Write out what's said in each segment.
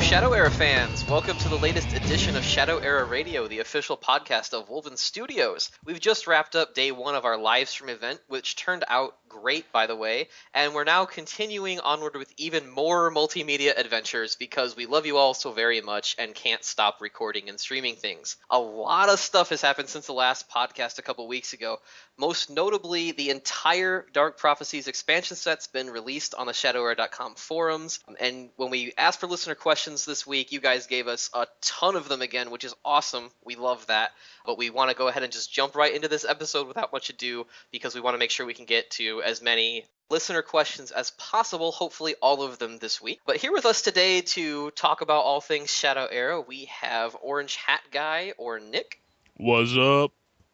Shadow Era fans! Welcome to the latest edition of Shadow Era Radio, the official podcast of Wolven Studios. We've just wrapped up day one of our live stream event, which turned out great, by the way, and we're now continuing onward with even more multimedia adventures because we love you all so very much and can't stop recording and streaming things. A lot of stuff has happened since the last podcast a couple weeks ago. Most notably, the entire Dark Prophecies expansion set's been released on the ShadowEra.com forums, and when we asked for listener questions this week, you guys gave us a ton of them again, which is awesome. We love that. But we want to go ahead and just jump right into this episode without much ado because we want to make sure we can get to as many listener questions as possible, hopefully all of them this week. But here with us today to talk about all things Shadow Era, we have Orange Hat Guy, or Nick. What's up?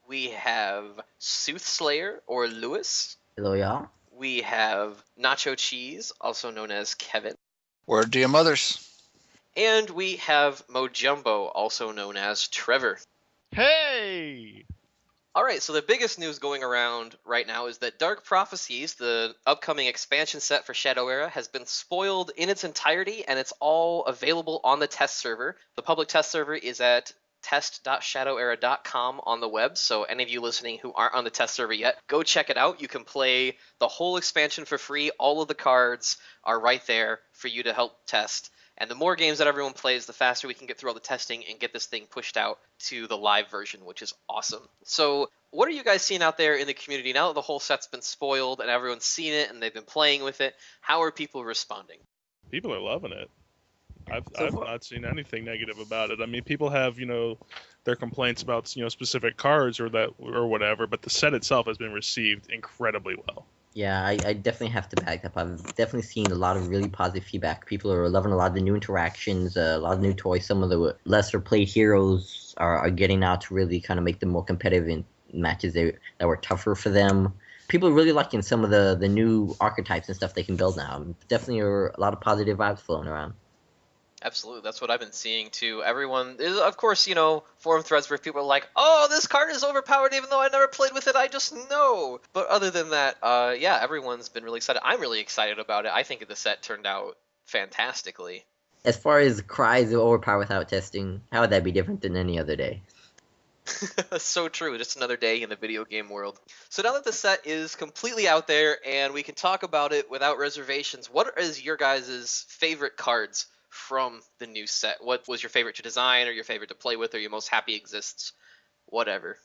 We have Soothslayer, or Lewis. Hello, y'all. We have Nacho Cheese, also known as Kevin. Word to your mothers. And we have Mojumbo, also known as Trevor. Hey! Alright, so the biggest news going around right now is that Dark Prophecies, the upcoming expansion set for Shadow Era, has been spoiled in its entirety, and it's all available on the test server. The public test server is at test.shadowera.com on the web, so any of you listening who aren't on the test server yet, go check it out. You can play the whole expansion for free. All of the cards are right there for you to help test. And the more games that everyone plays, the faster we can get through all the testing and get this thing pushed out to the live version, which is awesome. So what are you guys seeing out there in the community now that the whole set's been spoiled and everyone's seen it and they've been playing with it? How are people responding? People are loving it. I've not seen anything negative about it. I mean, people have, their complaints about, specific cards or whatever, but the set itself has been received incredibly well. Yeah, I definitely have to back up. I've definitely seen a lot of really positive feedback. People are loving a lot of the new interactions, a lot of new toys. Some of the lesser played heroes are getting out to really kind of make them more competitive in matches that were tougher for them. People are really liking some of the new archetypes and stuff they can build now. Definitely are a lot of positive vibes flowing around. Absolutely, that's what I've been seeing too. Everyone, of course, forum threads where people are like, "Oh, this card is overpowered, even though I never played with it. I just know." But other than that, yeah, everyone's been really excited. I'm really excited about it. I think the set turned out fantastically. As far as cries of overpower without testing, how would that be different than any other day? So true. Just another day in the video game world. So now that the set is completely out there and we can talk about it without reservations, what is your guys' favorite cards from the new set? What was your favorite to design, or your favorite to play with, or your most happy exists? Whatever.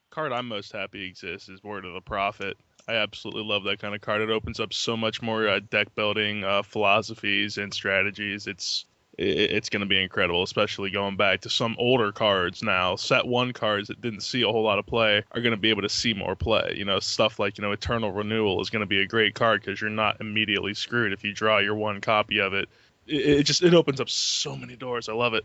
Card I'm most happy exists is Word of the Prophet. I absolutely love that kind of card. It opens up so much more deck building philosophies and strategies. It's going to be incredible, especially going back to some older cards now. Set 1 cards that didn't see a whole lot of play are going to be able to see more play. Stuff like, Eternal Renewal is going to be a great card because you're not immediately screwed if you draw your 1 copy of it. It opens up so many doors. I love it.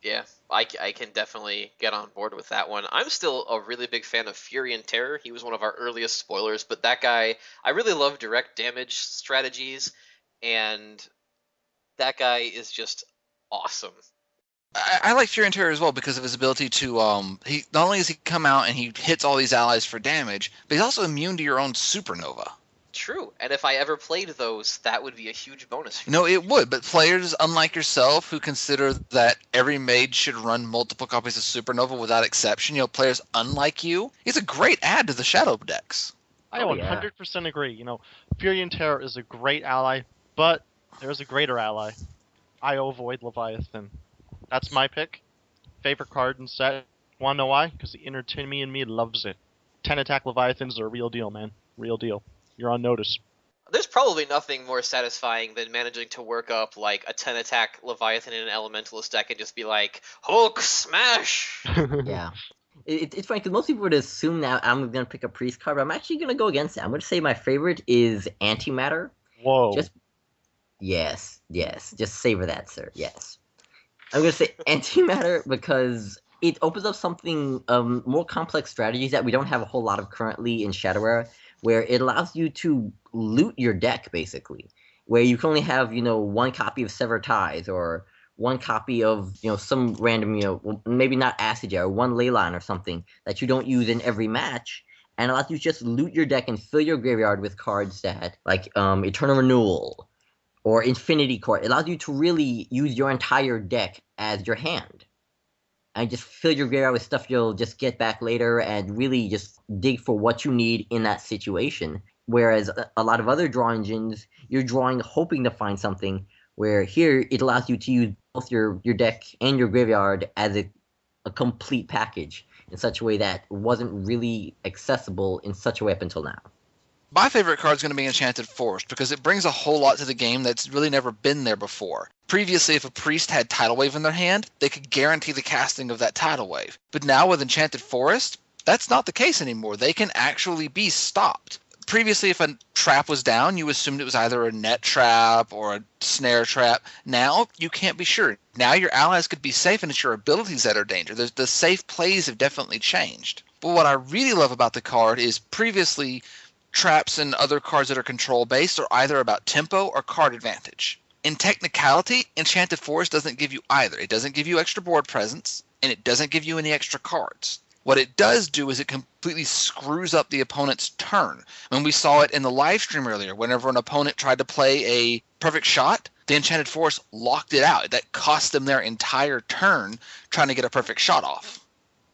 Yeah, I can definitely get on board with that one. I'm still a really big fan of Fury and Terror. He was one of our earliest spoilers, but that guy, I really love direct damage strategies, and that guy is just awesome. I like Fury and Terror as well because of his ability to, he not only does he come out and he hits all these allies for damage, but he's also immune to your own supernova. True, and if I ever played those, that would be a huge bonus. No, it would, but players unlike yourself who consider that every mage should run multiple copies of Supernova without exception, players unlike you, it's a great add to the Shadow decks. I 100% agree. Fury and Terror is a great ally, but there's a greater ally. IO Void Leviathan. That's my pick. Favorite card in set. Wanna know why? Because the inner Timmy in me loves it. 10 attack Leviathans are a real deal, man. Real deal. You're on notice. There's probably nothing more satisfying than managing to work up like a 10 attack Leviathan in an Elementalist deck and just be like, Hulk smash! Yeah. It's funny because most people would assume that I'm going to pick a priest card, but I'm actually going to go against it. I'm going to say my favorite is Antimatter. Whoa. Yes. Just savor that, sir. Yes. I'm going to say Antimatter because it opens up something, more complex strategies that we don't have a whole lot of currently in Shadow Era, where it allows you to loot your deck, basically. Where you can only have, 1 copy of Severed Ties, or 1 copy of, some random, maybe not Acid Jet, or 1 Leyline or something that you don't use in every match, and allows you to just loot your deck and fill your graveyard with cards that, like, Eternal Renewal, or Infinity Court. It allows you to really use your entire deck as your hand. And just fill your graveyard with stuff you'll just get back later and really just dig for what you need in that situation. Whereas a lot of other draw engines, you're drawing hoping to find something, where here it allows you to use both your deck and your graveyard as a complete package in such a way that wasn't really accessible in such a way up until now. My favorite card is going to be Enchanted Forest because it brings a whole lot to the game that's really never been there before. Previously, if a priest had Tidal Wave in their hand, they could guarantee the casting of that Tidal Wave. But now with Enchanted Forest, that's not the case anymore. They can actually be stopped. Previously, if a trap was down, you assumed it was either a net trap or a snare trap. Now, you can't be sure. Now your allies could be safe, and it's your abilities that are danger. The safe plays have definitely changed. But what I really love about the card is previously traps and other cards that are control-based are either about tempo or card advantage. In technicality, Enchanted Forest doesn't give you either. It doesn't give you extra board presence, and it doesn't give you any extra cards. What it does do is it completely screws up the opponent's turn. When we saw it in the live stream earlier, whenever an opponent tried to play a perfect shot, the Enchanted Forest locked it out. That cost them their entire turn trying to get a perfect shot off.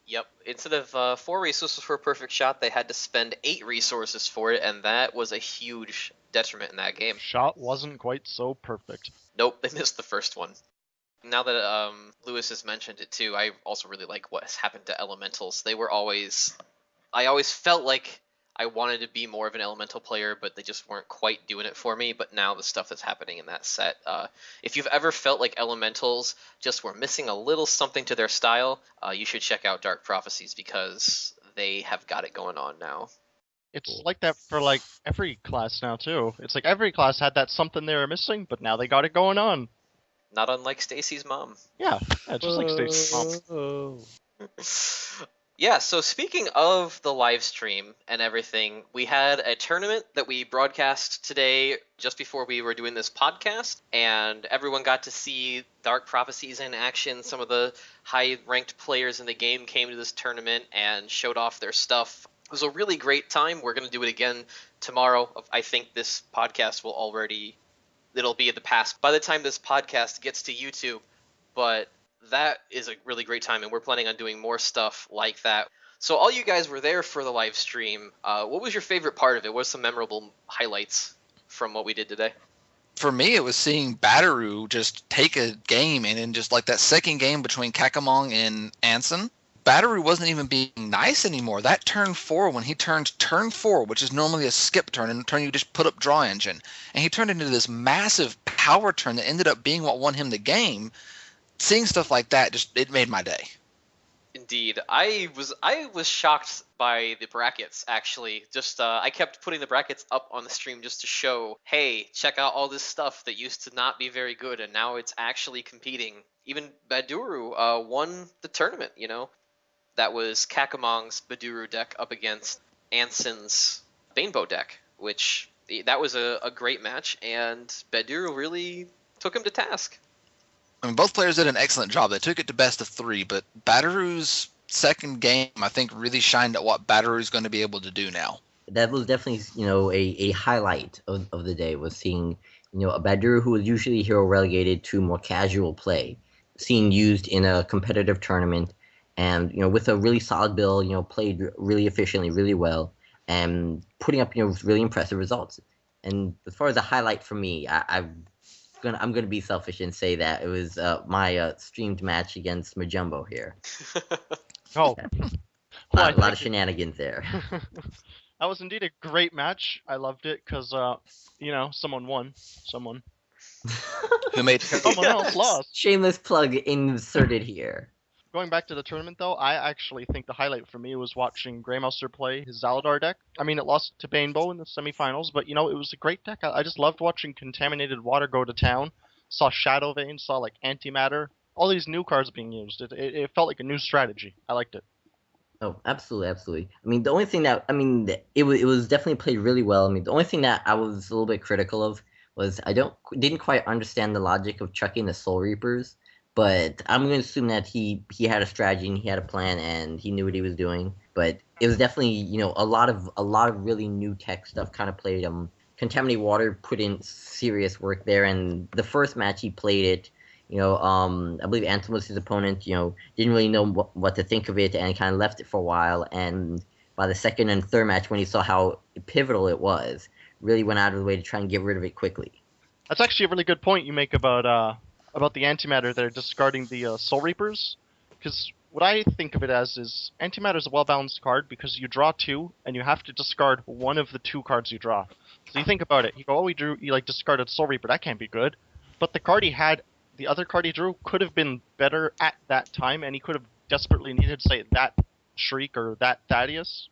Yep. Instead of 4 resources for a perfect shot, they had to spend 8 resources for it, and that was a huge detriment in that game. Shot wasn't quite so perfect. Nope, they missed the first one. Now that Lewis has mentioned it too, I also really like what has happened to elementals. I always felt like I wanted to be more of an elemental player, but they just weren't quite doing it for me. But now the stuff that's happening in that set, if you've ever felt like elementals just were missing a little something to their style, you should check out Dark Prophecies because they have got it going on now. It's like that for like every class now too. It's like every class had that something they were missing, but now they got it going on. Not unlike Stacy's mom. Yeah, just like Stacy's mom. Yeah, so speaking of the live stream and everything, we had a tournament that we broadcast today just before we were doing this podcast, and everyone got to see Dark Prophecies in action. Some of the high-ranked players in the game came to this tournament and showed off their stuff. It was a really great time. We're going to do it again tomorrow. I think this podcast will it'll be in the past by the time this podcast gets to YouTube, but that is a really great time, and we're planning on doing more stuff like that. So all you guys were there for the live stream. What was your favorite part of it? What were some memorable highlights from what we did today? For me, it was seeing Bataru just take a game, and in just like that second game between Kakamong and Anson, Bataru wasn't even being nice anymore. That turn 4, when he turned turn 4, which is normally a skip turn, and a turn you just put up draw engine, and he turned into this massive power turn that ended up being what won him the game. Seeing stuff like that, it made my day. Indeed. I was shocked by the brackets, actually. Just I kept putting the brackets up on the stream just to show, hey, check out all this stuff that used to not be very good, and now it's actually competing. Even Baduru won the tournament, you know? That was Kakamong's Baduru deck up against Anson's Banebow deck, which that was a great match, and Baduru really took him to task. I mean, both players did an excellent job. They took it to best of 3, but Bataru's second game, I think, really shined at what Bataru's going to be able to do now. That was definitely, a highlight of the day, was seeing, a Baduru who was usually hero relegated to more casual play, seen used in a competitive tournament, and, with a really solid build, played really efficiently, really well, and putting up, really impressive results. And as far as a highlight for me, I'm gonna be selfish and say that it was my streamed match against Majumbo here. Oh, A lot of shenanigans there. That was indeed a great match. I loved it because, someone won. Someone. Who made Someone else lost. Shameless plug inserted here. Going back to the tournament, though, I actually think the highlight for me was watching Greymaster play his Zaladar deck. I mean, it lost to Banebow in the semifinals, but, it was a great deck. I just loved watching Contaminated Water go to town. Saw Shadow Vein, saw, Antimatter. All these new cards being used. It felt like a new strategy. I liked it. Oh, absolutely, absolutely. I mean, the only thing that, it was definitely played really well. I mean, the only thing that I was a little bit critical of was I didn't quite understand the logic of chucking the Soul Reapers. But I'm going to assume that he had a strategy and he had a plan and he knew what he was doing. But it was definitely, a lot of really new tech stuff kind of Contaminate Water put in serious work there, and the first match he played it, I believe Anton was his opponent, didn't really know what to think of it and kind of left it for a while, and by the second and third match, when he saw how pivotal it was, really went out of the way to try and get rid of it quickly. That's actually a really good point you make about the antimatter there discarding the Soul Reapers, because what I think of it as is antimatter is a well-balanced card because you draw 2 and you have to discard one of the 2 cards you draw. So you think about it, you go, he discarded Soul Reaper, that can't be good. But the other card he drew could have been better at that time, and he could have desperately needed, say, that Shriek or that Thaddeus.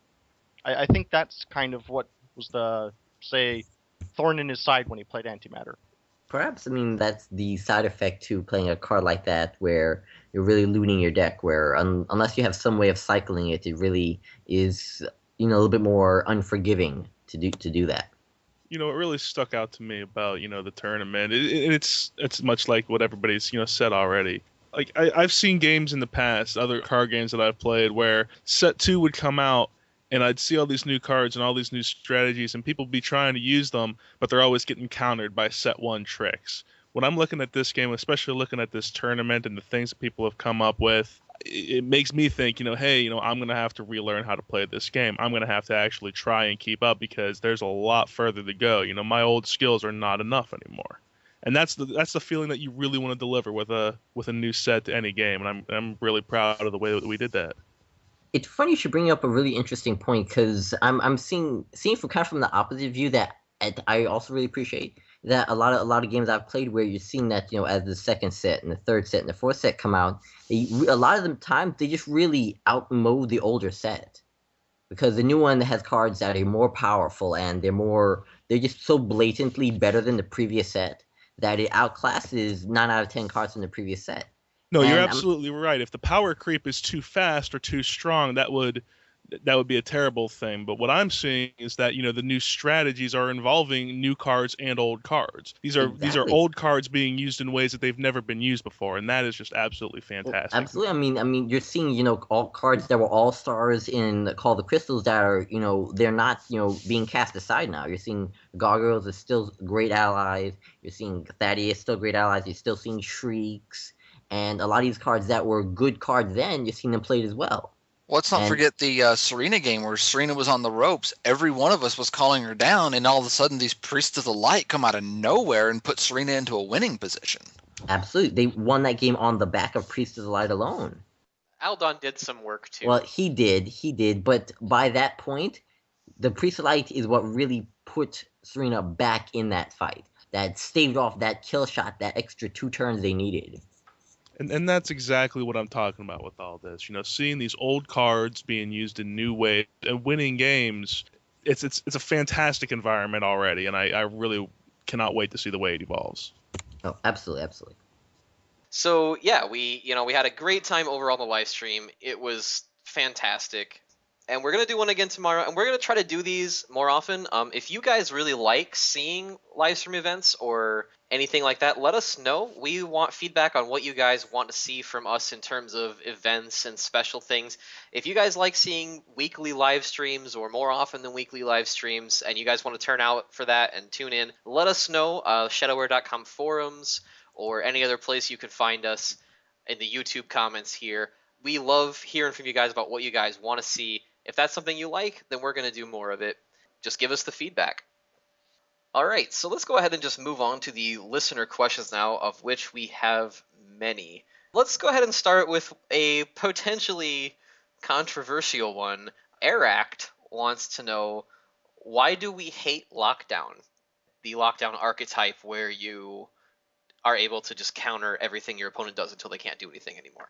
I think that's kind of what was the, say, thorn in his side when he played antimatter. Perhaps, that's the side effect to playing a card like that, where you're really looting your deck, where unless you have some way of cycling it, it really is, a little bit more unforgiving to do that. It really stuck out to me about, the tournament. It's much like what everybody's, said already. Like, I've seen games in the past, other card games that I've played, where set 2 would come out, and I'd see all these new cards and all these new strategies, and people be trying to use them, but they're always getting countered by set 1 tricks. When I'm looking at this game, especially looking at this tournament and the things that people have come up with, it makes me think, hey, I'm going to have to relearn how to play this game. I'm going to have to actually try and keep up because there's a lot further to go. My old skills are not enough anymore. And that's the feeling that you really want to deliver with a new set to any game, and I'm really proud of the way that we did that. It's funny you should bring up a really interesting point, because I'm seeing from the opposite view that I also really appreciate that a lot of games I've played where you're seeing that as the second set and the third set and the fourth set come out, a lot of the time they just really outmode the older set, because the new one has cards that are more powerful and they're just so blatantly better than the previous set that it outclasses 9 out of 10 cards from the previous set. No, you're absolutely right. If the power creep is too fast or too strong, that would be a terrible thing. But what I'm seeing is that the new strategies are involving new cards and old cards. These are old cards being used in ways that they've never been used before, and that is just absolutely fantastic. Well, absolutely. You're seeing all cards that were all stars in Call of the Crystals that are they're not being cast aside now. You're seeing Gargoyles are still great allies. You're seeing Thaddeus still great allies. You're still seeing Shrieks. And a lot of these cards that were good cards then, you're seeing them played as well. Let's not forget the Serena game where Serena was on the ropes. Every one of us was calling her down, and all of a sudden these Priests of the Light come out of nowhere and put Serena into a winning position. Absolutely. They won that game on the back of Priests of the Light alone. Aldon did some work, too. Well, he did. But by that point, the Priests of the Light is what really put Serena back in that fight. That staved off that kill shot, that extra 2 turns they needed. And that's exactly what I'm talking about with all this. Seeing these old cards being used in new ways and winning games, it's a fantastic environment already, and I really cannot wait to see the way it evolves. Oh, absolutely. So yeah, we had a great time overall on the live stream. It was fantastic. And we're going to do one again tomorrow, and we're going to try to do these more often. If you guys really like seeing live stream events or anything like that, let us know. We want feedback on what you guys want to see from us in terms of events and special things. If you guys like seeing weekly live streams or more often than weekly live streams, and you guys want to turn out for that and tune in, let us know. Shadowware.com forums or any other place you can find us in the YouTube comments here. We love hearing from you guys about what you guys want to see. If that's something you like, then we're going to do more of it. Just give us the feedback. All right, so let's go ahead and just move on to the listener questions now, of which we have many. Let's go ahead and start with a potentially controversial one. Aract wants to know, why do we hate lockdown? The lockdown archetype where you are able to just counter everything your opponent does until they can't do anything anymore.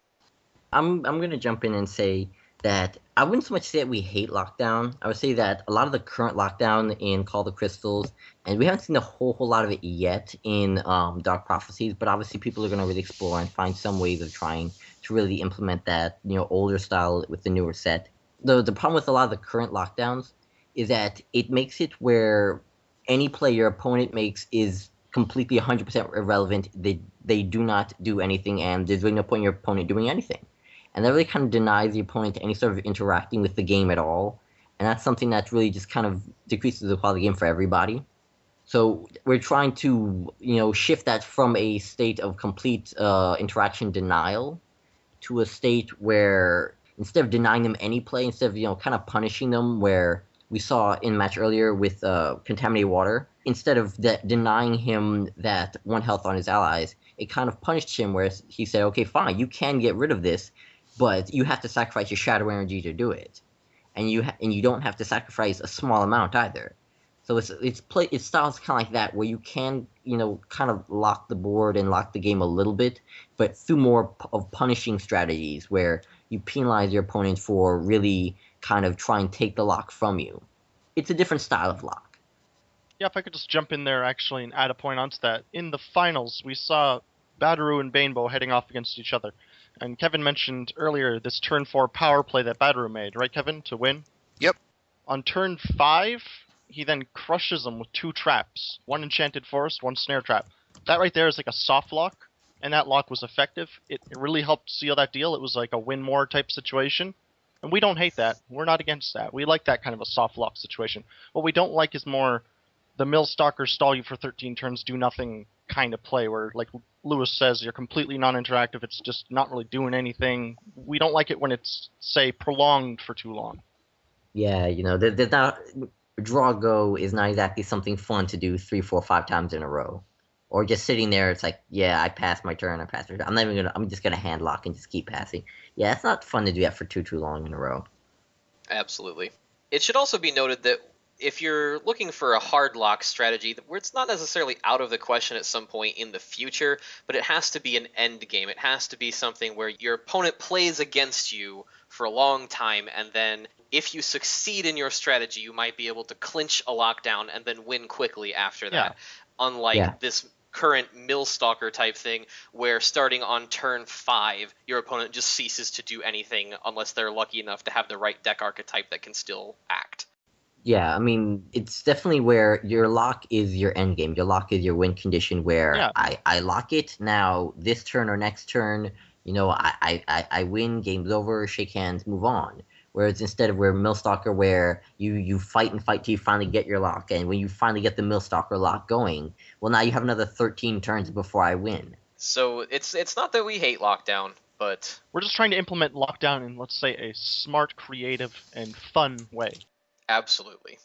I'm going to jump in and say that I wouldn't so much say that we hate lockdown. I would say that a lot of the current lockdown in Call of the Crystals, and we haven't seen a whole lot of it yet in Dark Prophecies, but obviously people are going to really explore and find some ways of trying to really implement that older style with the newer set. The problem with a lot of the current lockdowns is that it makes it where any play your opponent makes is completely 100% irrelevant. They do not do anything, and there's really no point in your opponent doing anything. And that really kind of denies the opponent any sort of interacting with the game at all. And that's something that really just kind of decreases the quality of the game for everybody. So we're trying to, shift that from a state of complete interaction denial to a state where instead of denying them any play, instead of kind of punishing them, where we saw in match earlier with contaminated water, instead of denying him that 1 health on his allies, it kind of punished him where he said, okay, fine, you can get rid of this, but you have to sacrifice your shadow energy to do it, and you don't have to sacrifice a small amount either. So it styles kind of like that, where you can kind of lock the board and lock the game a little bit, but through more of punishing strategies where you penalize your opponent for really kind of trying to take the lock from you. It's a different style of lock. Yeah, if I could just jump in there actually and add a point onto that. In the finals, we saw Badaru and Banebo heading off against each other. And Kevin mentioned earlier this turn 4 power play that Badaru made, right, Kevin, to win? Yep. On turn 5, he then crushes them with 2 traps. 1 Enchanted Forest, 1 Snare Trap. That right there is like a soft lock, and that lock was effective. It really helped seal that deal. It was like a win more type situation. And we don't hate that. We're not against that. We like that kind of a soft lock situation. What we don't like is more the Mill Stalker stall you for 13 turns, do nothing kind of play, where, like Lewis says, you're completely non-interactive. It's just not really doing anything. We don't like it when it's, say, prolonged for too long. Yeah, there's not draw go is not exactly something fun to do 3, 4, 5 times in a row, or just sitting there. It's like, yeah, I passed my turn. I'm just gonna hand lock and just keep passing. Yeah, it's not fun to do that for too long in a row. Absolutely. It should also be noted that if you're looking for a hard lock strategy where it's not necessarily out of the question at some point in the future, but it has to be an end game. It has to be something where your opponent plays against you for a long time, and then if you succeed in your strategy, you might be able to clinch a lockdown and then win quickly after that. Unlike this current Millstalker type thing where starting on turn 5, your opponent just ceases to do anything unless they're lucky enough to have the right deck archetype that can still act. Yeah, I mean, it's definitely where your lock is your end game. Your lock is your win condition where I lock it. Now, this turn or next turn, I win, game's over, shake hands, move on. Whereas instead of where Millstalker, where you fight and fight till you finally get your lock, and when you finally get the Millstalker lock going, well, now you have another 13 turns before I win. So it's not that we hate lockdown, but we're just trying to implement lockdown in, let's say, a smart, creative, and fun way. Absolutely.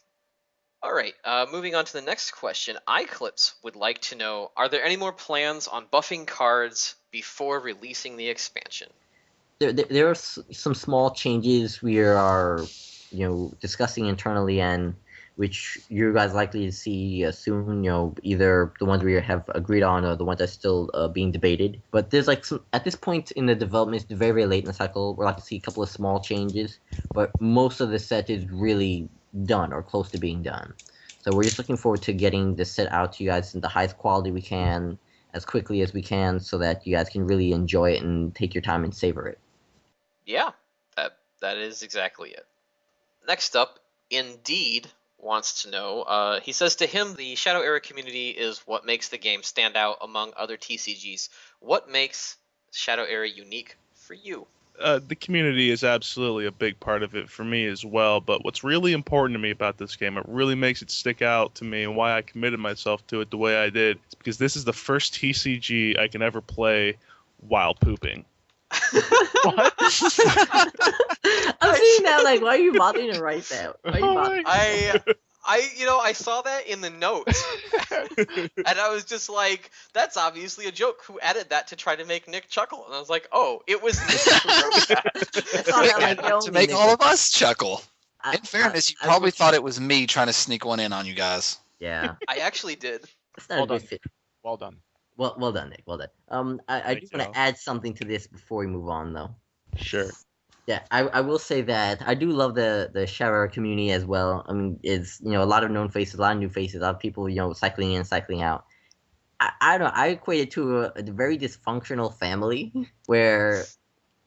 All right, moving on to the next question. iClips would like to know, are there any more plans on buffing cards before releasing the expansion? There are some small changes we are, discussing internally, and which you guys likely to see soon. Either the ones we have agreed on or the ones that are still being debated. But there's at this point in the development, it's very, very late in the cycle. We're like to see a couple of small changes, but most of the set is really done or close to being done. So we're just looking forward to getting this set out to you guys in the highest quality we can, as quickly as we can, so that you guys can really enjoy it and take your time and savor it. Yeah, that is exactly it. Next up, Indeed wants to know, he says to him, the Shadow Era community is what makes the game stand out among other TCGs. What makes Shadow Era unique for you? The community is absolutely a big part of it for me as well, but what's really important to me about this game, it really makes it stick out to me, and why I committed myself to it the way I did, is because this is the first TCG I can ever play while pooping. What? I'm seeing that, like, why are you bothering to write that? I saw that in the notes, and I was just like, that's obviously a joke. Who added that to try to make Nick chuckle? And I was like, oh, it was Nick who wrote that. To make all of us chuckle. In fairness, you probably thought it was me trying to sneak one in on you guys. Yeah. I actually did. Well done. Well done. Well done, Nick. Well done. I do want to add something to this before we move on, though. Sure. Yeah, I will say that I do love the Shadow community as well. I mean, it's a lot of known faces, a lot of new faces, a lot of people cycling in, cycling out. I don't know. I equate it to a very dysfunctional family where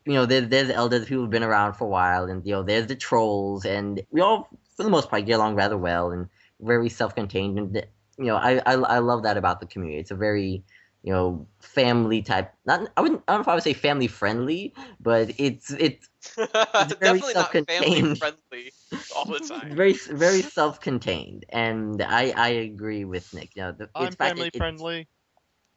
there's elders, people who've been around for a while, and there's the trolls, and we all for the most part get along rather well and very self-contained. And I love that about the community. It's a very family type. Not I don't know if I would say family friendly, but it's very Definitely not family self-contained. friendly all the time. Very self-contained, and I agree with Nick. I'm family friendly.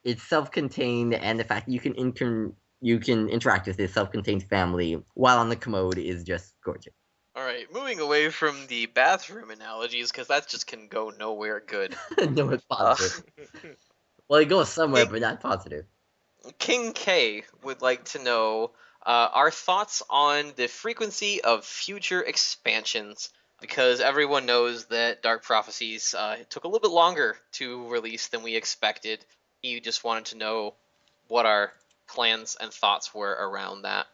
It's self-contained, and the fact that you can interact with this self-contained family while on the commode is just gorgeous. All right, moving away from the bathroom analogies because that just can go nowhere good. No, it's Uh, positive. Well, it goes somewhere, but not positive. King K would like to know our thoughts on the frequency of future expansions, because everyone knows that Dark Prophecies took a little bit longer to release than we expected. He just wanted to know what our plans and thoughts were around that.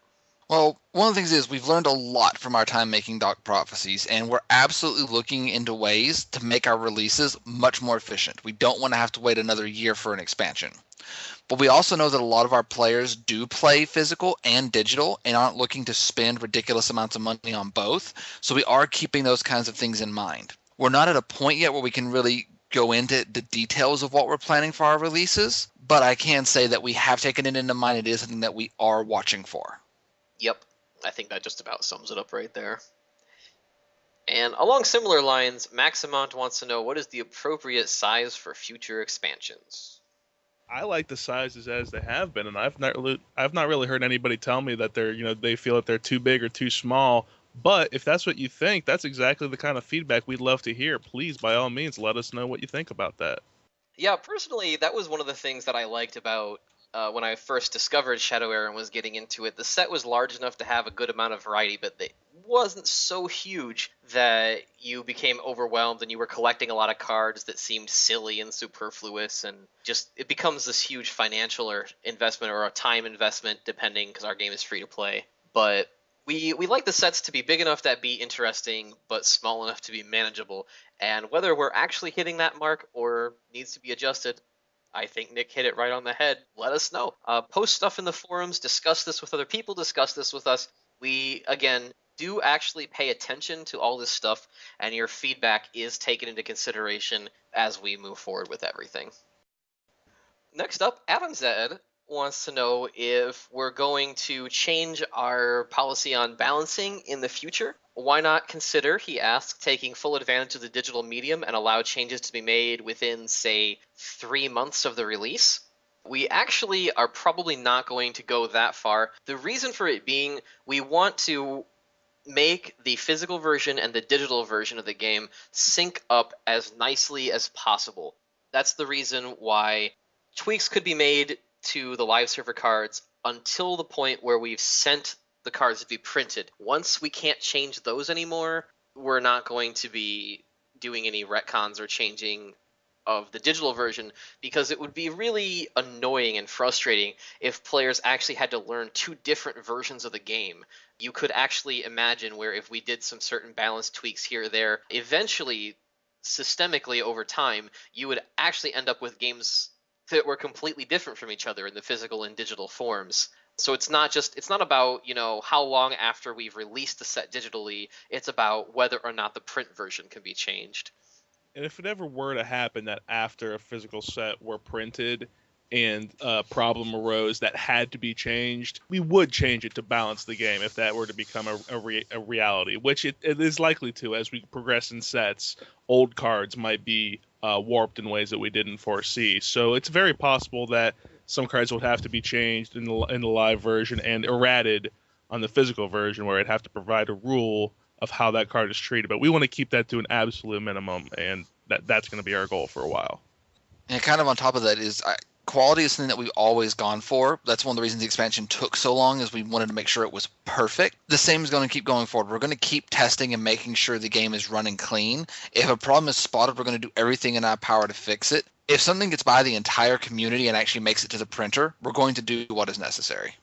Well, one of the things is we've learned a lot from our time making Dark Prophecies, and we're absolutely looking into ways to make our releases much more efficient. We don't want to have to wait another year for an expansion. But we also know that a lot of our players do play physical and digital and aren't looking to spend ridiculous amounts of money on both. So we are keeping those kinds of things in mind. We're not at a point yet where we can really go into the details of what we're planning for our releases, but I can say that we have taken it into mind. It is something that we are watching for. Yep, I think that just about sums it up right there. And along similar lines, Maximont wants to know what is the appropriate size for future expansions. I like the sizes as they have been, and I've not really heard anybody tell me that they feel that they're too big or too small. But if that's what you think, that's exactly the kind of feedback we'd love to hear. Please, by all means, let us know what you think about that. Yeah, personally, that was one of the things that I liked about when I first discovered Shadow Era and was getting into it. The set was large enough to have a good amount of variety, but it wasn't so huge that you became overwhelmed and you were collecting a lot of cards that seemed silly and superfluous, and just it becomes this huge financial or investment or a time investment, depending, because our game is free to play. But we like the sets to be big enough that be interesting, but small enough to be manageable. And whether we're actually hitting that mark or needs to be adjusted, I think Nick hit it right on the head. Let us know. Post stuff in the forums, discuss this with other people, discuss this with us. We, again, do actually pay attention to all this stuff, and your feedback is taken into consideration as we move forward with everything. Next up, Adam Zed wants to know if we're going to change our policy on balancing in the future. Why not consider, he asks, taking full advantage of the digital medium and allow changes to be made within, say, 3 months of the release? We actually are probably not going to go that far. The reason for it being, we want to make the physical version and the digital version of the game sync up as nicely as possible. That's the reason why tweaks could be made to the live server cards until the point where we've sent the cards to be printed. Once we can't change those anymore, we're not going to be doing any retcons or changing of the digital version, because it would be really annoying and frustrating if players actually had to learn two different versions of the game. You could actually imagine where if we did some certain balance tweaks here or there, eventually, systemically over time, you would actually end up with games that were completely different from each other in the physical and digital forms. So it's not about, how long after we've released the set digitally, it's about whether or not the print version can be changed. And if it ever were to happen that after a physical set were printed and a problem arose that had to be changed, we would change it to balance the game if that were to become a reality, which it is likely to as we progress in sets. Old cards might be warped in ways that we didn't foresee. So it's very possible that some cards would have to be changed in the live version and errated on the physical version, where it'd have to provide a rule of how that card is treated. But we want to keep that to an absolute minimum, and that's going to be our goal for a while. And kind of on top of that is quality is something that we've always gone for. That's one of the reasons the expansion took so long, is we wanted to make sure it was perfect. The same is going to keep going forward. We're going to keep testing and making sure the game is running clean. If a problem is spotted, we're going to do everything in our power to fix it. If something gets by the entire community and actually makes it to the printer, we're going to do what is necessary.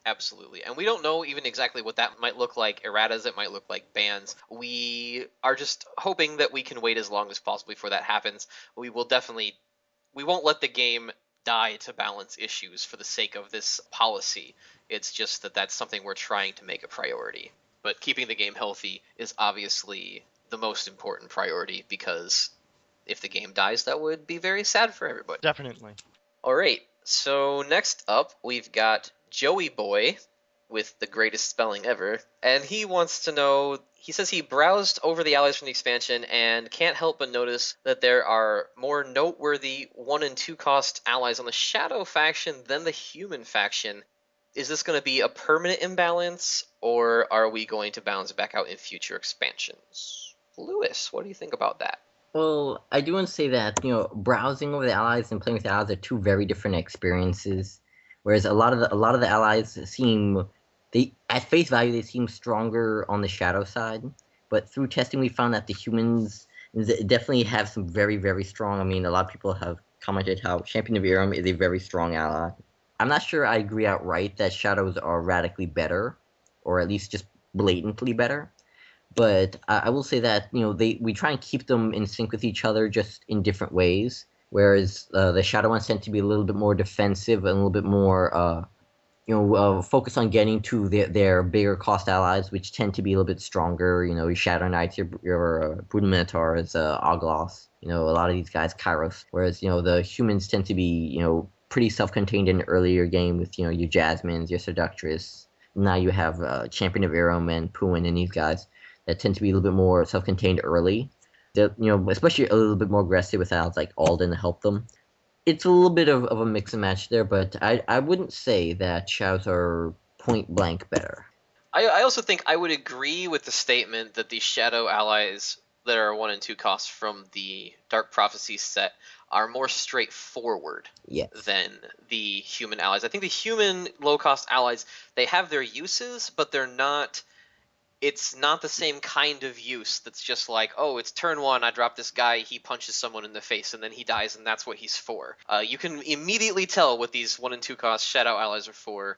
Absolutely. And we don't know even exactly what that might look like, erratas, it might look like bans. We are just hoping that we can wait as long as possible before that happens. We won't let the game die to balance issues for the sake of this policy. It's just that that's something we're trying to make a priority. But keeping the game healthy is obviously the most important priority, because if the game dies, that would be very sad for everybody. Definitely. All right, so next up we've got Joey Boy with the greatest spelling ever, and he wants to know, he says he browsed over the allies from the expansion and can't help but notice that there are more noteworthy 1 and 2 cost allies on the Shadow faction than the Human faction. Is this going to be a permanent imbalance, or are we going to balance it back out in future expansions? Lewis, what do you think about that? Well, I do want to say that, browsing over the allies and playing with the allies are two very different experiences. Whereas a lot of the allies at face value, they seem stronger on the Shadow side. But through testing, we found that the humans definitely have some very, very strong. I mean, a lot of people have commented how Champion of Irem is a very strong ally. I'm not sure I agree outright that Shadows are radically better, or at least just blatantly better. But I will say that we try and keep them in sync with each other, just in different ways. Whereas the Shadow ones tend to be a little bit more defensive and a little bit more focus on getting to their bigger cost allies, which tend to be a little bit stronger. Your Shadow Knights, your Brooding Minotaurs, Ogloss. A lot of these guys, Kairos. Whereas the humans tend to be pretty self-contained in the earlier game with your Jasmines, your Seductress. Now you have Champion of Irem and Puin and these guys that tend to be a little bit more self-contained early. They're, especially a little bit more aggressive with allies like Alden to help them. It's a little bit of a mix and match there, but I wouldn't say that Shadows are point blank better. I also think I would agree with the statement that the Shadow allies that are 1 and 2 costs from the Dark Prophecies set are more straightforward than the human allies. I think the human low-cost allies, they have their uses, but it's not the same kind of use that's just like, oh, it's turn 1, I drop this guy, he punches someone in the face, and then he dies, and that's what he's for. You can immediately tell what these 1 and 2 cost Shadow allies are for.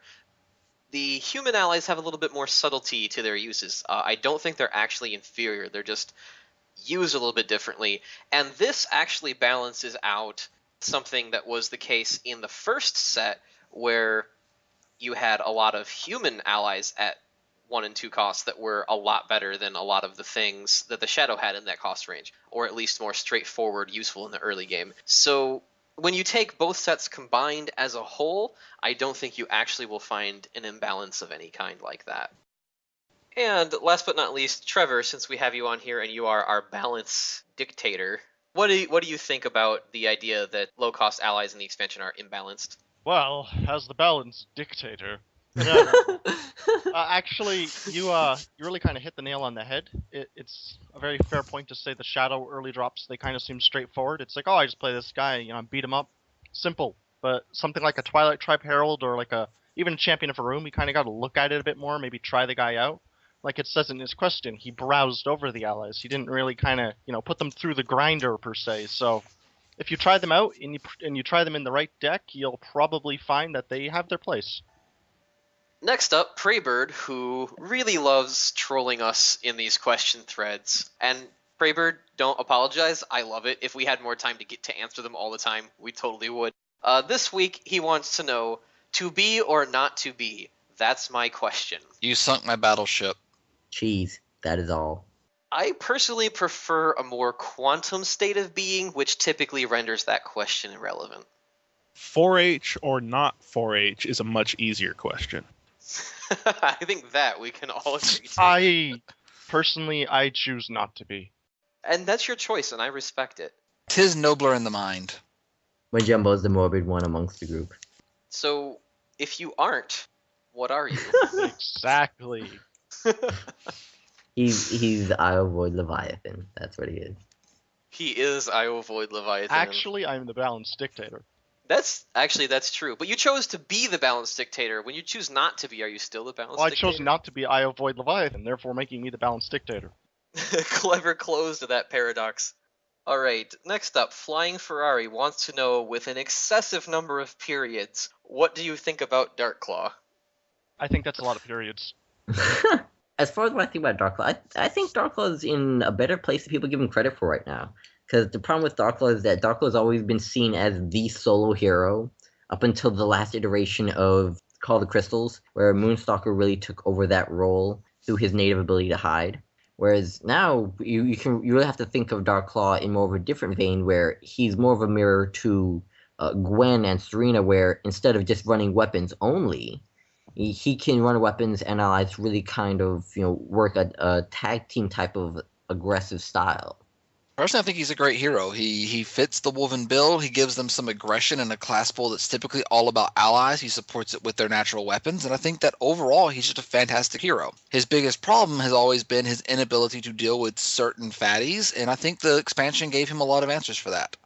The human allies have a little bit more subtlety to their uses. I don't think they're actually inferior, they're just used a little bit differently, and this actually balances out something that was the case in the first set, where you had a lot of human allies at 1 and 2 costs that were a lot better than a lot of the things that the Shadow had in that cost range, or at least more straightforward, useful in the early game. So when you take both sets combined as a whole, I don't think you actually will find an imbalance of any kind like that. And last but not least, Trevor, since we have you on here and you are our balance dictator, what do you think about the idea that low-cost allies in the expansion are imbalanced? Well, as the balance dictator, no. Actually, you really kind of hit the nail on the head. It's a very fair point to say the Shadow early drops, they kind of seem straightforward. It's like, oh, I just play this guy, beat him up. Simple. But something like a Twilight Tribe Herald or like even a Champion of a Room, you kind of got to look at it a bit more, maybe try the guy out. Like it says in his question, he browsed over the allies. He didn't really kind of, put them through the grinder per se. So if you try them out and you try them in the right deck, you'll probably find that they have their place. Next up, Preybird, who really loves trolling us in these question threads. And Preybird, don't apologize. I love it. If we had more time to get to answer them all the time, we totally would. This week, he wants to know, to be or not to be? That's my question. You sunk my battleship. Cheese. That is all. I personally prefer a more quantum state of being, which typically renders that question irrelevant. 4-H or not 4-H is a much easier question. I think that we can all agree to. I choose not to be. And that's your choice, and I respect it. 'Tis nobler in the mind. When Jumbo's the morbid one amongst the group. So, if you aren't, what are you? Exactly. He's I avoid Leviathan. That's what he is. He is I avoid Leviathan. Actually, I'm the balanced dictator. That's true. But you chose to be the balanced dictator. When you choose not to be, are you still the balanced dictator? Well, I chose not to be I avoid Leviathan, therefore making me the balanced dictator. Clever close to that paradox. Alright, next up, Flying Ferrari wants to know, with an excessive number of periods, what do you think about Darkclaw? I think that's a lot of periods. As far as what I think about Darkclaw, I think Darkclaw is in a better place than people give him credit for right now. Because the problem with Darkclaw is that Darkclaw has always been seen as the solo hero up until the last iteration of Call of the Crystals, where Moonstalker really took over that role through his native ability to hide. Whereas now you really have to think of Darkclaw in more of a different vein, where he's more of a mirror to Gwen and Serena, where instead of just running weapons only, he can run weapons and allies really kind of work a tag team type of aggressive style. Personally, I think he's a great hero. He fits the Wolven build. He gives them some aggression in a class pool that's typically all about allies. He supports it with their natural weapons, and I think that overall he's just a fantastic hero. His biggest problem has always been his inability to deal with certain fatties, and I think the expansion gave him a lot of answers for that.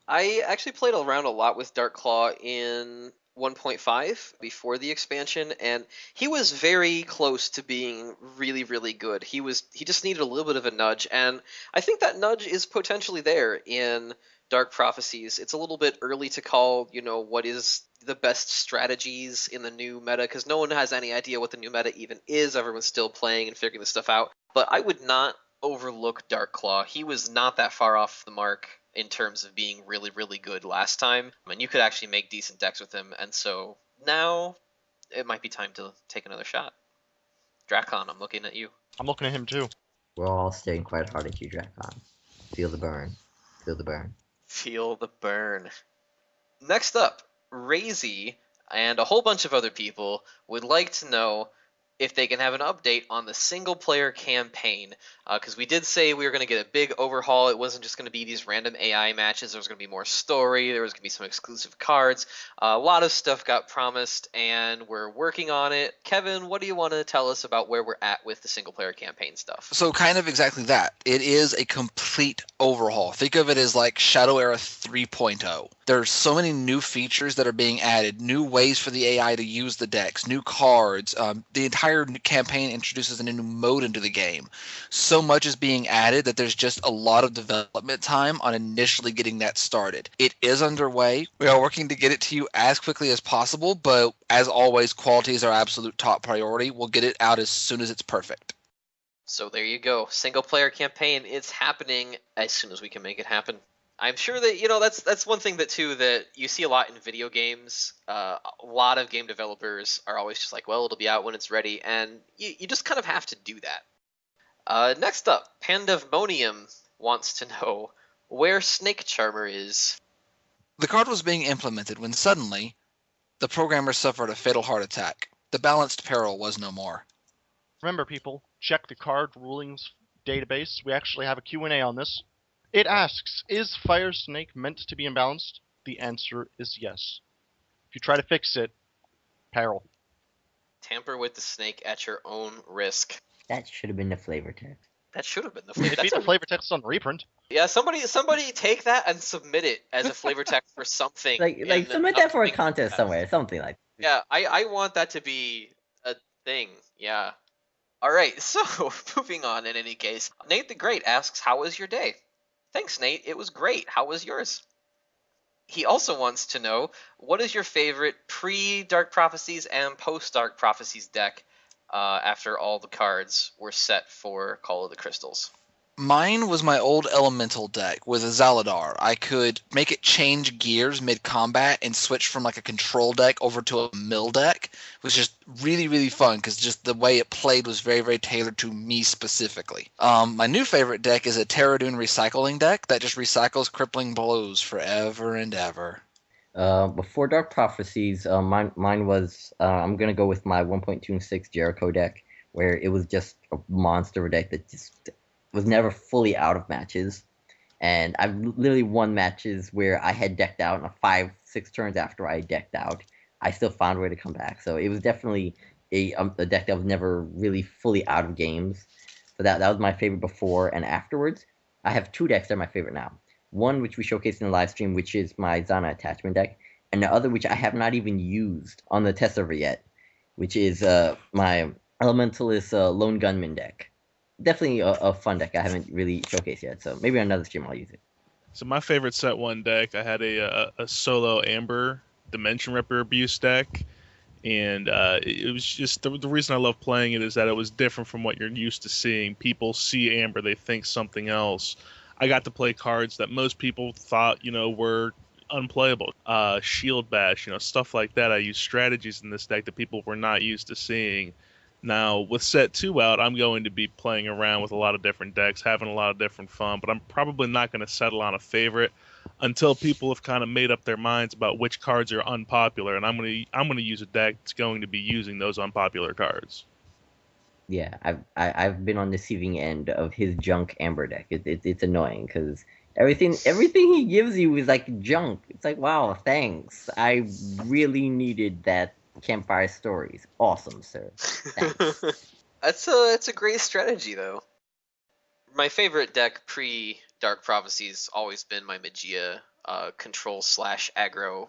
I actually played around a lot with Dark Claw in 1.5 before the expansion, and he was very close to being really, really good. He just needed a little bit of a nudge, and I think that nudge is potentially there in Dark Prophecies. It's a little bit early to call, what is the best strategies in the new meta, because no one has any idea what the new meta even is. Everyone's still playing and figuring this stuff out. But I would not overlook Dark Claw. He was not that far off the mark in terms of being really, really good last time. I mean, you could actually make decent decks with him, and so now it might be time to take another shot. Drakon, I'm looking at you. I'm looking at him too. We're all staring quite hard at you, Drakon. Feel the burn. Feel the burn. Feel the burn. Next up, Razy and a whole bunch of other people would like to know if they can have an update on the single-player campaign, because we did say we were going to get a big overhaul. It wasn't just going to be these random AI matches. There was going to be more story. There was going to be some exclusive cards. A lot of stuff got promised, and we're working on it. Kevin, what do you want to tell us about where we're at with the single-player campaign stuff? So kind of exactly that. It is a complete overhaul. Think of it as like Shadow Era 3.0. There's so many new features that are being added, new ways for the AI to use the decks, new cards. The entire campaign introduces a new mode into the game. So much is being added that there's just a lot of development time on initially getting that started. It is underway. We are working to get it to you as quickly as possible, but as always, quality is our absolute top priority. We'll get it out as soon as it's perfect. So there you go. Single-player campaign, it's happening as soon as we can make it happen. I'm sure that that's one thing that you see a lot in video games. A lot of game developers are always just like, well, it'll be out when it's ready, and you just kind of have to do that. Next up, Pandemonium wants to know where Snake Charmer is. The card was being implemented when suddenly the programmer suffered a fatal heart attack. The balanced peril was no more. Remember, people, check the card rulings database. We actually have a Q&A on this. It asks, is Fire Snake meant to be imbalanced? The answer is yes. If you try to fix it, peril. Tamper with the snake at your own risk. That should have been the flavor text. That should have been the It flavor. be the flavor text on reprint. Yeah, somebody take that and submit it as a flavor text for something. Like submit that for a contest somewhere, something like that. Yeah, I want that to be a thing. Yeah. All right, so moving on in any case. Nate the Great asks, how was your day? Thanks, Nate. It was great. How was yours? He also wants to know, what is your favorite pre-Dark Prophecies and post-Dark Prophecies deck after all the cards were set for Call of the Crystals? Mine was my old elemental deck with a Zaladar. I could make it change gears mid-combat and switch from like a control deck over to a mill deck. It was just really, really fun because just the way it played was very, very tailored to me specifically. My new favorite deck is a Terradune recycling deck that just recycles crippling blows forever and ever. Before Dark Prophecies, mine was, I'm going to go with my 1.26 Jericho deck, where it was just a monster deck that just was never fully out of matches. And I've literally won matches where I had decked out, and 5-6 turns after I decked out, I still found a way to come back. So it was definitely a deck that was never really fully out of games. So that was my favorite before and afterwards. I have two decks that are my favorite now. One, which we showcased in the live stream, which is my Zana attachment deck, and the other, which I have not even used on the test server yet, which is my Elementalist Lone Gunman deck. Definitely a fun deck I haven't really showcased yet, so maybe on another stream I'll use it. So my favorite set one deck, I had a solo Amber Dimension Ripper Abuse deck, and it was just the reason I love playing it is that it was different from what you're used to seeing. People see Amber, they think something else. I got to play cards that most people thought, were unplayable. Shield Bash, stuff like that. I used strategies in this deck that people were not used to seeing. Now, with set 2 out, I'm going to be playing around with a lot of different decks, having a lot of different fun, but I'm probably not going to settle on a favorite. until people have kind of made up their minds about which cards are unpopular, and I'm gonna use a deck that's going to be using those unpopular cards. Yeah, I've been on the receiving end of his junk Amber deck. It's annoying because everything he gives you is like junk. It's like, wow, thanks. I really needed that campfire stories. Awesome, sir. Thanks. It's a great strategy though. My favorite deck pre Dark Prophecies always been my Magia control / aggro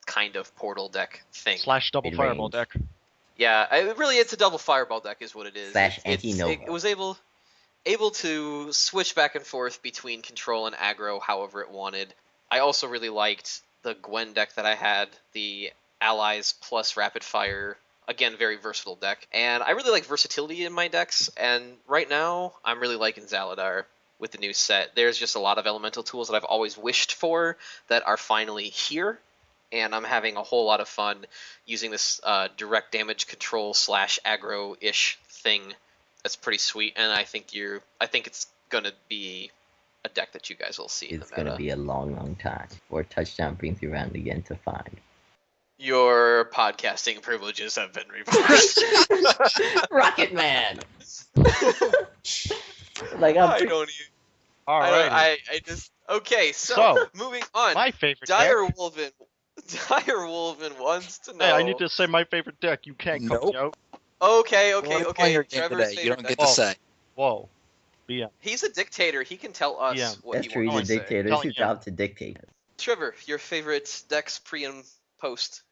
kind of portal deck thing. / double Mid-range. fireball deck. Yeah, it's a double fireball deck is what it is. / anti-nova. It was able to switch back and forth between control and aggro however it wanted. I also really liked the Gwen deck that I had, the allies plus rapid fire, again very versatile deck. And I really like versatility in my decks, and right now I'm really liking Zaladar with the new set. There's just a lot of elemental tools that I've always wished for that are finally here. And I'm having a whole lot of fun using this direct damage control / aggro-ish thing. That's pretty sweet, and I think it's gonna be a deck that you guys will see in the It's meta. gonna be a long time before touchdown brings you around again to find. Your podcasting privileges have been reversed. Rocket Man. I don't even. All right. I just okay. So moving on. My favorite Dire deck. Wolven wants to know. Hey, I need to say my favorite deck. You can't cut me out. Okay. We're playing your game Trevor's today. You don't favorite get deck. to say. Whoa. BM. He's a dictator. He can tell us Yeah. what That's he true. wants He's to a say. dictator. It's his Telling job to dictate. Trevor, your favorite decks pre and post?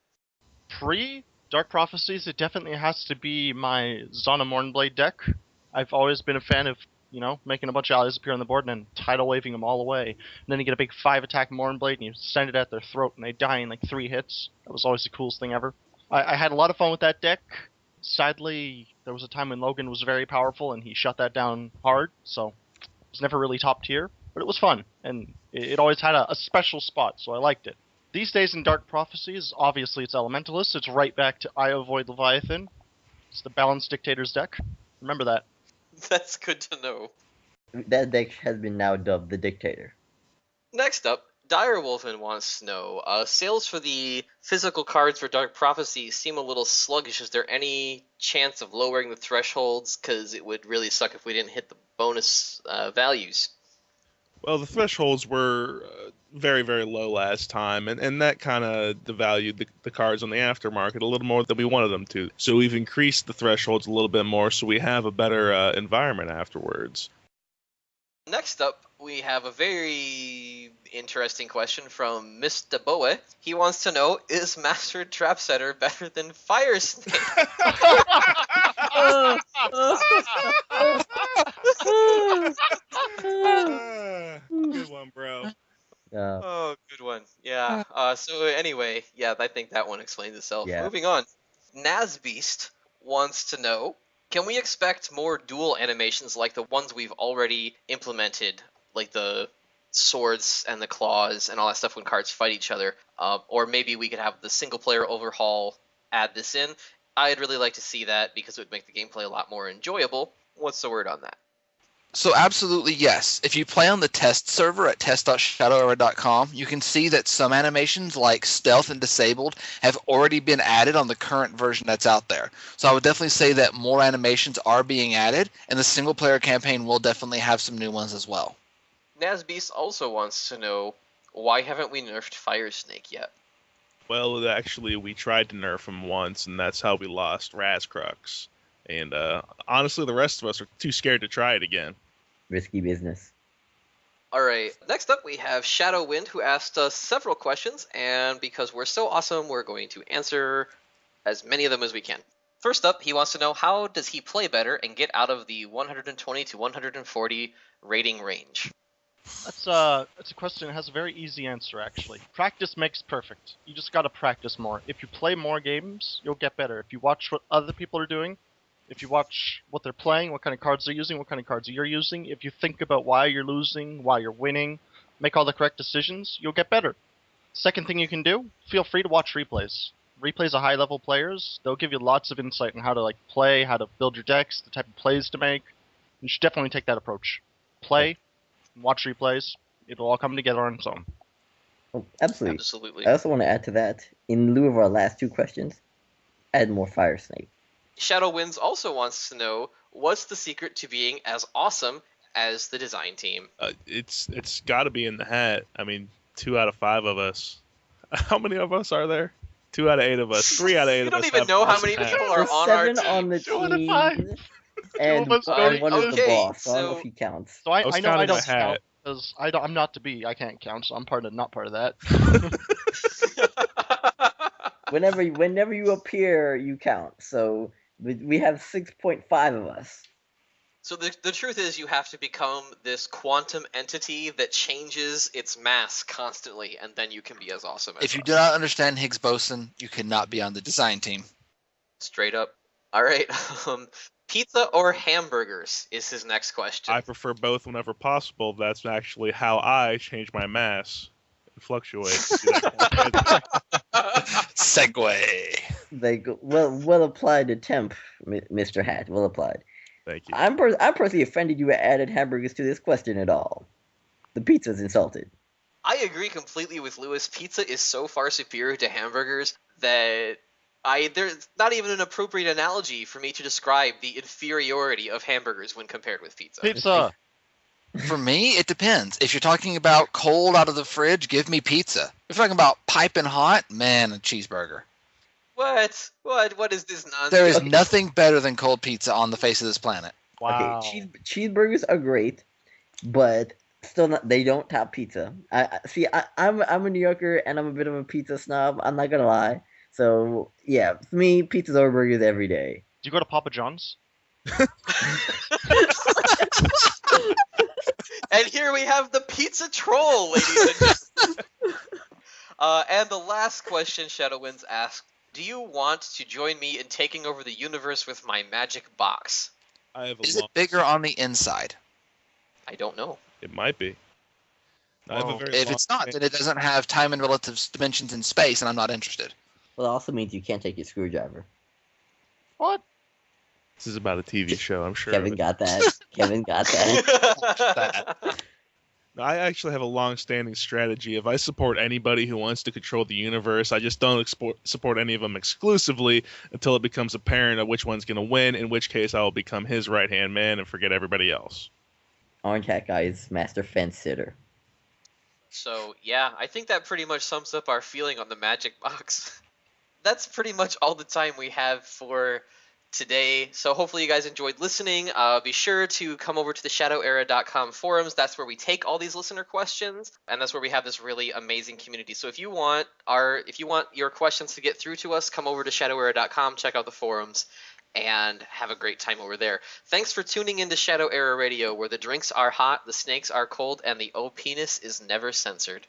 Pre Dark Prophecies, it definitely has to be my Zana Mornblade deck. I've always been a fan of, making a bunch of allies appear on the board and then tidal waving them all away. And then you get a big 5-attack Mornblade and you send it at their throat and they die in like 3 hits. That was always the coolest thing ever. I had a lot of fun with that deck. Sadly, there was a time when Logan was very powerful and he shut that down hard, so it was never really top tier. But it was fun, and it always had a special spot, so I liked it. These days in Dark Prophecies, obviously it's Elementalist. It's right back to I Avoid Leviathan. It's the Balanced Dictator's deck. Remember that. That's good to know. That deck has been now dubbed the Dictator. Next up, Dire Wolfen wants to know, sales for the physical cards for Dark Prophecy seem a little sluggish. Is there any chance of lowering the thresholds? Because it would really suck if we didn't hit the bonus values. Well, the thresholds were very, very low last time, and that kind of devalued the cards on the aftermarket a little more than we wanted them to. So we've increased the thresholds a little bit more, so we have a better environment afterwards. Next up, we have a very interesting question from Mr. Boe. He wants to know, is Master Trap Setter better than Fire Snake? Good one, bro. Oh, good one. Yeah. So anyway, yeah, I think that one explains itself. Yeah. Moving on. Nazbeast wants to know, can we expect more dual animations like the ones we've already implemented, like the swords and the claws and all that stuff when cards fight each other? Or maybe we could have the single-player overhaul add this in. I'd really like to see that because it would make the gameplay a lot more enjoyable. What's the word on that? So absolutely yes. If you play on the test server at test.shadowera.com, you can see that some animations like stealth and disabled have already been added on the current version that's out there. So I would definitely say that more animations are being added, and the single player campaign will definitely have some new ones as well. Nazbeast also wants to know, why haven't we nerfed Fire Snake yet? Well, actually, we tried to nerf him once, and that's how we lost Razcrux. And honestly, the rest of us are too scared to try it again. Risky business. All right. Next up, we have Shadow Wind, who asked us several questions, and because we're so awesome, we're going to answer as many of them as we can. First up, he wants to know, how does he play better and get out of the 120 to 140 rating range? That's a question that has a very easy answer, actually. Practice makes perfect. You just gotta practice more. If you play more games, you'll get better. If you watch what other people are doing, if you watch what they're playing, what kind of cards they're using, what kind of cards you're using, if you think about why you're losing, why you're winning, make all the correct decisions, you'll get better. Second thing you can do, feel free to watch replays. Replays of high-level players, they'll give you lots of insight on how to play, how to build your decks, the type of plays to make. You should definitely take that approach. Play, watch replays, it'll all come together on its own. Oh, absolutely. Absolutely. I also want to add to that, in lieu of our last two questions, add more Fire Snake. Shadow Winds also wants to know, what's the secret to being as awesome as the design team? It's got to be in the hat. I mean, 2 out of 5 of us. How many of us are there? 2 out of 8 of us. 3 out of 8 You of don't us even have know how awesome many hats. people are There's on our 7 on team. the 2 out of 5. team, Two of us and one is the okay, boss, so I don't know if so- he counts. So I was I know I counting my don't count hat. because I'm not to be. I can't count, so I'm not part of that. Whenever you appear, you count. So we have 6.5 of us. So the truth is, you have to become this quantum entity that changes its mass constantly, and then you can be as awesome as If you us. do not understand Higgs boson, you cannot be on the design team. Straight up. All right. Pizza or hamburgers is his next question. I prefer both whenever possible. That's actually how I change my mass and fluctuate. See that? Segway. They go, well applied attempt, Mr. Hat. Well applied. Thank you. I'm personally offended you added hamburgers to this question at all. The pizza's insulted. I agree completely with Lewis. Pizza is so far superior to hamburgers that there's not even an appropriate analogy for me to describe the inferiority of hamburgers when compared with pizza. Pizza. For me, it depends. If you're talking about cold out of the fridge, give me pizza. If you're talking about piping hot, man, a cheeseburger. What? What is this nonsense? There is Okay. nothing better than cold pizza on the face of this planet. Wow. Okay, cheeseburgers are great, but still not. They don't top pizza. I'm a New Yorker and I'm a bit of a pizza snob. I'm not gonna lie. So yeah, for me, pizzas over burgers every day. Do you go to Papa John's? And here we have the pizza troll, ladies and gentlemen. And the last question Shadow Winds asked, do you want to join me in taking over the universe with my magic box? I have a Is long. it bigger on the inside? I don't know. It might be. I have a Whoa. very If long it's not, then it doesn't have time and relative dimensions in space, and I'm not interested. Well, it also means you can't take your screwdriver. What? This is about a TV show, I'm sure. Kevin of it. got that. Kevin got that. I actually have a long-standing strategy. If I support anybody who wants to control the universe, I just don't support any of them exclusively until it becomes apparent of which one's going to win, in which case I will become his right-hand man and forget everybody else. Orange Hat Guy is master fence sitter. So, yeah, I think that pretty much sums up our feeling on the magic box. That's pretty much all the time we have for today. So hopefully you guys enjoyed listening. Be sure to come over to the shadowera.com forums. That's where we take all these listener questions, and that's where we have this really amazing community. So if you want your questions to get through to us, come over to shadowera.com, check out the forums, and have a great time over there. Thanks for tuning into Shadow Era Radio, where the drinks are hot, the snakes are cold, and the O penis is never censored.